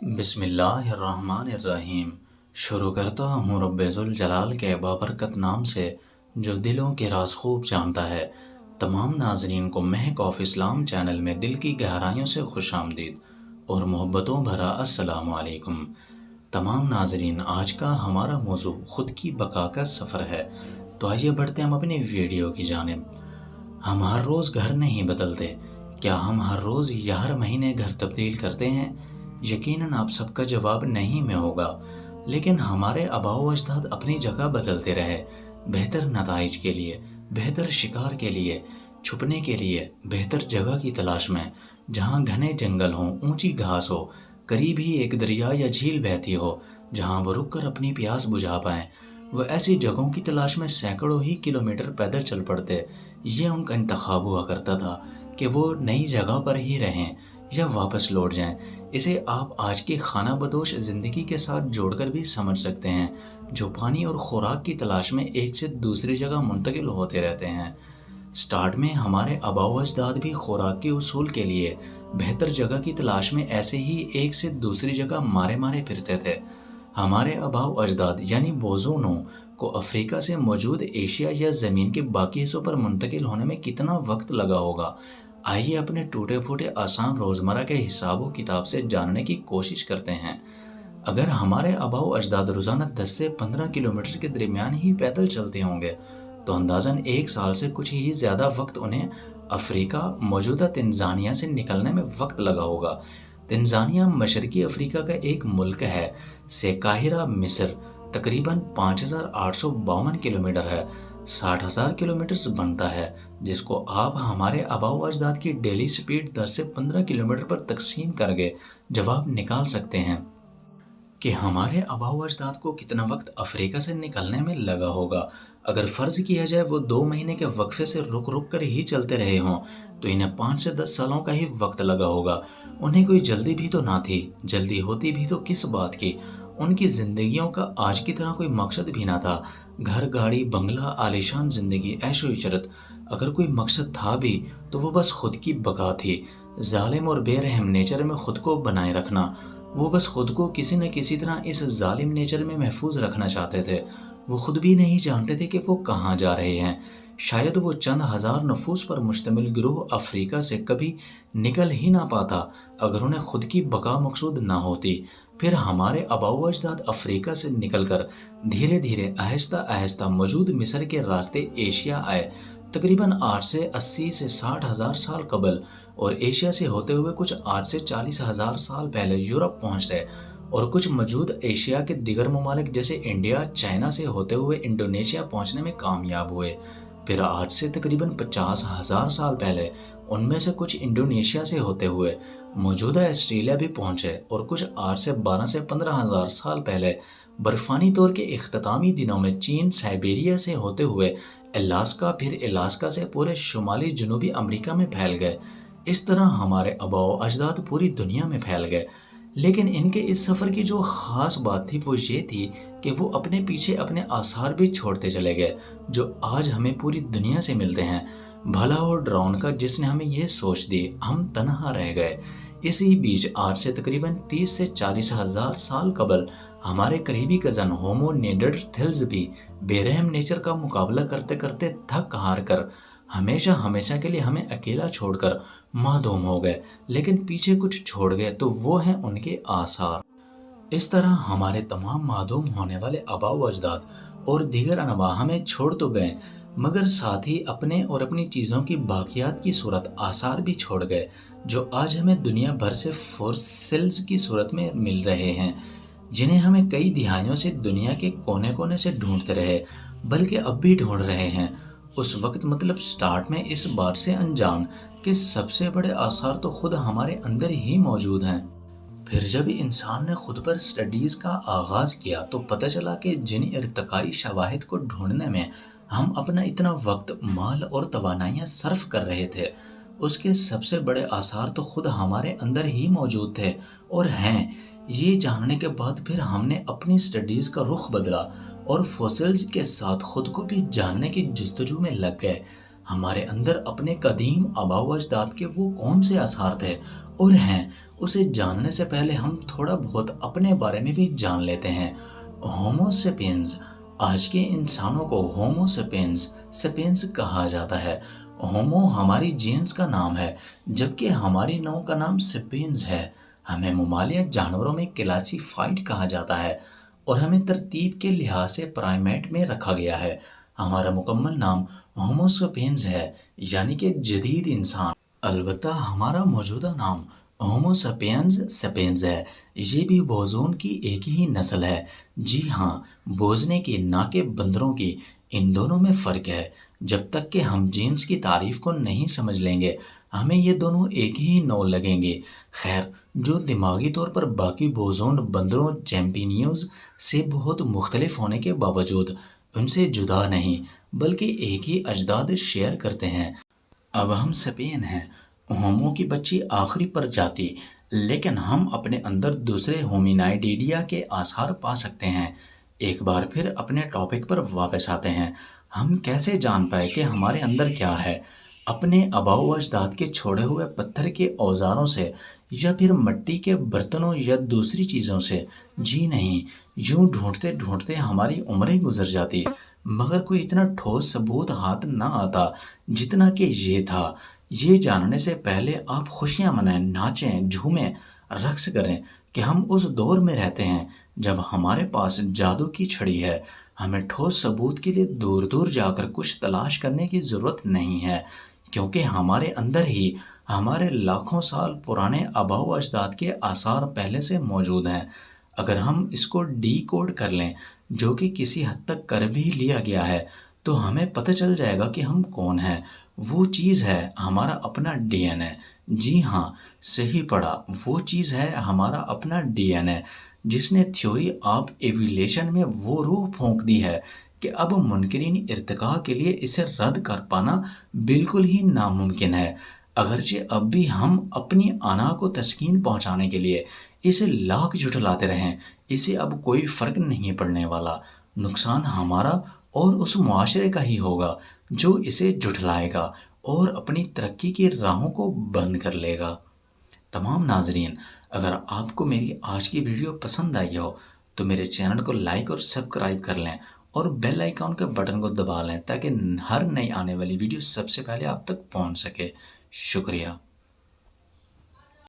بسم اللہ الرحمن الرحیم۔ شروع کرتا ہوں رب ذوالجلال کے بابرکت نام سے جو دلوں کے راز خوب جانتا ہے۔ تمام ناظرین کو مہک آف اسلام چینل میں دل کی گہرائیوں سے خوش آمدید اور محبتوں بھرا السلام علیکم۔ تمام ناظرین، آج کا ہمارا موضوع خود کی بقا کا سفر ہے، تو آئیے بڑھتے ہم اپنی ویڈیو کی جانب۔ ہم ہر روز گھر نہیں بدلتے، کیا ہم ہر روز یا ہر مہینے گھر تبدیل کرتے ہیں؟ یقیناً آپ سب کا جواب نہیں میں ہوگا، لیکن ہمارے آباء و اجداد اپنی جگہ بدلتے رہے، بہتر نتائج کے لیے، بہتر شکار کے لیے، چھپنے کے لیے، بہتر جگہ کی تلاش میں، جہاں گھنے جنگل ہوں، اونچی گھاس ہو، قریب ہی ایک دریا یا جھیل بہتی ہو جہاں وہ رک کر اپنی پیاس بجھا پائیں۔ وہ ایسی جگہوں کی تلاش میں سینکڑوں ہی کلومیٹر پیدل چل پڑتے۔ یہ ان کا انتخاب ہوا کرتا تھا کہ وہ نئی جگہ پر ہی رہیں یا واپس لوٹ جائیں۔ اسے آپ آج کی خانہ بدوش زندگی کے ساتھ جوڑ کر بھی سمجھ سکتے ہیں، جو پانی اور خوراک کی تلاش میں ایک سے دوسری جگہ منتقل ہوتے رہتے ہیں۔ سٹارٹ میں ہمارے آباء و اجداد بھی خوراک کے حصول کے لیے بہتر جگہ کی تلاش میں ایسے ہی ایک سے دوسری جگہ مارے پھرتے تھے۔ ہمارے آباء و اجداد یعنی بوزونوں کو افریقہ سے موجود ایشیا یا زمین کے باقی حصوں پر منتقل ہونے میں کتنا وقت لگا ہوگا؟ آئیے اپنے ٹوٹے پھوٹے آسان روزمرہ کے حساب و کتاب سے جاننے کی کوشش کرتے ہیں۔ اگر ہمارے آباء و اجداد روزانہ 10 سے 15 کلومیٹر کے درمیان ہی پیدل چلتے ہوں گے تو اندازاً 1 سال سے کچھ ہی زیادہ وقت انہیں افریقہ موجودہ تنزانیہ سے نکلنے میں وقت لگا ہوگا۔ تنزانیہ مشرقی افریقہ کا ایک ملک ہے سے قاہرہ مصر تقریباً 5852 کلومیٹر ہے، 60,000 کلومیٹر بنتا ہے، جس کو آپ ہمارے آباء و اجداد کی ڈیلی سپیڈ 10 سے 15 کلومیٹر پر تقسیم کر کے جواب نکال سکتے ہیں کہ ہمارے آباء و اجداد کو کتنا وقت افریقہ سے نکلنے میں لگا ہوگا۔ اگر فرض کیا جائے وہ 2 مہینے کے وقفے سے رک کر ہی چلتے رہے ہوں تو انہیں 5 سے 10 سالوں کا ہی وقت لگا ہوگا۔ انہیں کوئی جلدی بھی تو نہ تھی، جلدی ہوتی بھی تو کس بات کی؟ ان کی زندگیوں کا آج کی طرح کوئی مقصد بھی نہ تھا، گھر گاڑی بنگلہ عالیشان زندگی عیش و عشرت۔ اگر کوئی مقصد تھا بھی تو وہ بس خود کی بقا تھی، ظالم اور بے رحم نیچر میں خود کو بنائے رکھنا۔ وہ بس خود کو کسی نہ کسی طرح اس ظالم نیچر میں محفوظ رکھنا چاہتے تھے۔ وہ خود بھی نہیں جانتے تھے کہ وہ کہاں جا رہے ہیں۔ شاید وہ چند ہزار نفوس پر مشتمل گروہ افریقہ سے کبھی نکل ہی نہ پاتا اگر انہیں خود کی بقا مقصود نہ ہوتی۔ پھر ہمارے آباء و اجداد افریقہ سے نکل کر دھیرے دھیرے آہستہ آہستہ موجود مصر کے راستے ایشیا آئے، تقریباً 8 سے 80 سے 60 ہزار سال قبل، اور ایشیا سے ہوتے ہوئے کچھ 8 سے 40 ہزار سال پہلے یورپ پہنچ گئے، اور کچھ موجود ایشیا کے دیگر ممالک جیسے انڈیا، چائنا سے ہوتے ہوئے انڈونیشیا پہنچنے میں کامیاب ہوئے۔ پھر آج سے تقریباً 50 ہزار سال پہلے ان میں سے کچھ انڈونیشیا سے ہوتے ہوئے موجودہ آسٹریلیا بھی پہنچے، اور کچھ 8 سے 12 سے 15 ہزار سال پہلے برفانی طور کے اختتامی دنوں میں چین سائبیریا سے ہوتے ہوئے الاسکا، پھر الاسکا سے پورے شمالی جنوبی امریکہ میں پھیل گئے۔ اس طرح ہمارے آباء و اجداد پوری دنیا میں پھیل گئے۔ لیکن ان کے اس سفر کی جو خاص بات تھی وہ یہ تھی کہ وہ اپنے پیچھے اپنے آثار بھی چھوڑتے چلے گئے جو آج ہمیں پوری دنیا سے ملتے ہیں۔ بھلا اور ڈراؤن کا جس نے ہمیں یہ سوچ دی، ہم تنہا رہ گئے۔ اسی بیچ آج سے تقریباً 30 سے 40 ہزار سال قبل ہمارے قریبی کزن ہومو نیڈرتھلز بھی بے رحم نیچر کا مقابلہ کرتے کرتے تھک ہار کر ہمیشہ کے لیے ہمیں اکیلا چھوڑ کر معدوم ہو گئے، لیکن پیچھے کچھ چھوڑ گئے تو وہ ہیں ان کے آثار۔ اس طرح ہمارے تمام معدوم ہونے والے آباء و اجداد اور دیگر انواع ہمیں چھوڑ تو گئے، مگر ساتھ ہی اپنے اور اپنی چیزوں کی باقیات کی صورت آثار بھی چھوڑ گئے، جو آج ہمیں دنیا بھر سے فوسلز کی صورت میں مل رہے ہیں، جنہیں ہمیں کئی دہائیوں سے دنیا کے کونے کونے سے ڈھونڈتے رہے، بلکہ اب بھی ڈھونڈ رہے ہیں۔ اس وقت مطلب سٹارٹ میں اس بات سے انجان کہ سب سے بڑے آثار تو خود ہمارے اندر ہی موجود ہیں۔ پھر جب انسان نے خود پر سٹڈیز کا آغاز کیا تو پتہ چلا کہ جن ارتقائی شواہد کو ڈھونڈنے میں ہم اپنا اتنا وقت، مال اور توانائیاں صرف کر رہے تھے، اس کے سب سے بڑے آثار تو خود ہمارے اندر ہی موجود تھے اور ہیں۔ یہ جاننے کے بعد پھر ہم نے اپنی سٹڈیز کا رخ بدلا اور فوسلز کے ساتھ خود کو بھی جاننے کی جستجو میں لگ گئے۔ ہمارے اندر اپنے قدیم آباء و اجداد کے وہ کون سے آثار تھے اور ہیں اسے جاننے سے پہلے ہم تھوڑا بہت اپنے بارے میں بھی جان لیتے ہیں۔ ہومو سیپینز، آج کے انسانوں کو ہومو سیپینز کہا جاتا ہے۔ ہومو ہماری جینس کا نام ہے، جبکہ ہماری نوع کا نام سیپینز ہے۔ ہمیں ممالیہ جانوروں میں کلاسیفائڈ کہا جاتا ہے اور ہمیں ترتیب کے لحاظ سے پرائمیٹ میں رکھا گیا ہے۔ ہمارا مکمل نام ہومو سیپینز ہے، یعنی کہ جدید انسان۔ البتہ ہمارا موجودہ نام ہومو سیپینز ہے، یہ بھی بوزون کی ایک ہی نسل ہے۔ جی ہاں، بوزنے کی نہ کہ بندروں کی، ان دونوں میں فرق ہے۔ جب تک کہ ہم جینس کی تعریف کو نہیں سمجھ لیں گے، ہمیں یہ دونوں ایک ہی نوع لگیں گے۔ خیر، جو دماغی طور پر باقی بوزون بندروں چیمپینیوز سے بہت مختلف ہونے کے باوجود ان سے جدا نہیں، بلکہ ایک ہی اجداد شیئر کرتے ہیں۔ اب ہم سیپین ہیں، ہومو کی بچی آخری پرجاتی، لیکن ہم اپنے اندر دوسرے ہومینائیڈیا کے آثار پا سکتے ہیں۔ ایک بار پھر اپنے ٹاپک پر واپس آتے ہیں۔ ہم کیسے جان پائے کہ ہمارے اندر کیا ہے؟ اپنے آباء و اجداد کے چھوڑے ہوئے پتھر کے اوزاروں سے، یا پھر مٹی کے برتنوں یا دوسری چیزوں سے؟ جی نہیں، یوں ڈھونڈتے ڈھونڈتے ہماری عمریں گزر جاتی، مگر کوئی اتنا ٹھوس ثبوت ہاتھ نہ آتا جتنا کہ یہ تھا۔ یہ جاننے سے پہلے آپ خوشیاں منائیں، ناچیں، جھومیں، رقص کریں کہ ہم اس دور میں رہتے ہیں جب ہمارے پاس جادو کی چھڑی ہے۔ ہمیں ٹھوس ثبوت کے لیے دور دور جا کر کچھ تلاش کرنے کی ضرورت نہیں ہے، کیونکہ ہمارے اندر ہی ہمارے لاکھوں سال پرانے آباء و اجداد کے آثار پہلے سے موجود ہیں۔ اگر ہم اس کو ڈی کوڈ کر لیں، جو کہ کسی حد تک کر بھی لیا گیا ہے، تو ہمیں پتہ چل جائے گا کہ ہم کون ہیں۔ وہ چیز ہے ہمارا اپنا ڈی این اے۔ جی ہاں، صحیح پڑھا، وہ چیز ہے ہمارا اپنا ڈی این اے، جس نے تھیوری آف ایویلیشن میں وہ روح پھونک دی ہے کہ اب منکرین ارتقاء کے لیے اسے رد کر پانا بالکل ہی ناممکن ہے۔ اگرچہ اب بھی ہم اپنی انا کو تسکین پہنچانے کے لیے اسے لاکھ جھٹلاتے رہیں، اسے اب کوئی فرق نہیں پڑنے والا۔ نقصان ہمارا اور اس معاشرے کا ہی ہوگا جو اسے جھٹلائے گا اور اپنی ترقی کی راہوں کو بند کر لے گا۔ تمام ناظرین، اگر آپ کو میری آج کی ویڈیو پسند آئی ہو تو میرے چینل کو لائک اور سبسکرائب کر لیں اور بیل آئیکن کے بٹن کو دبا لیں تاکہ ہر نئی آنے والی ویڈیو سب سے پہلے آپ تک پہنچ سکے۔ شکریہ۔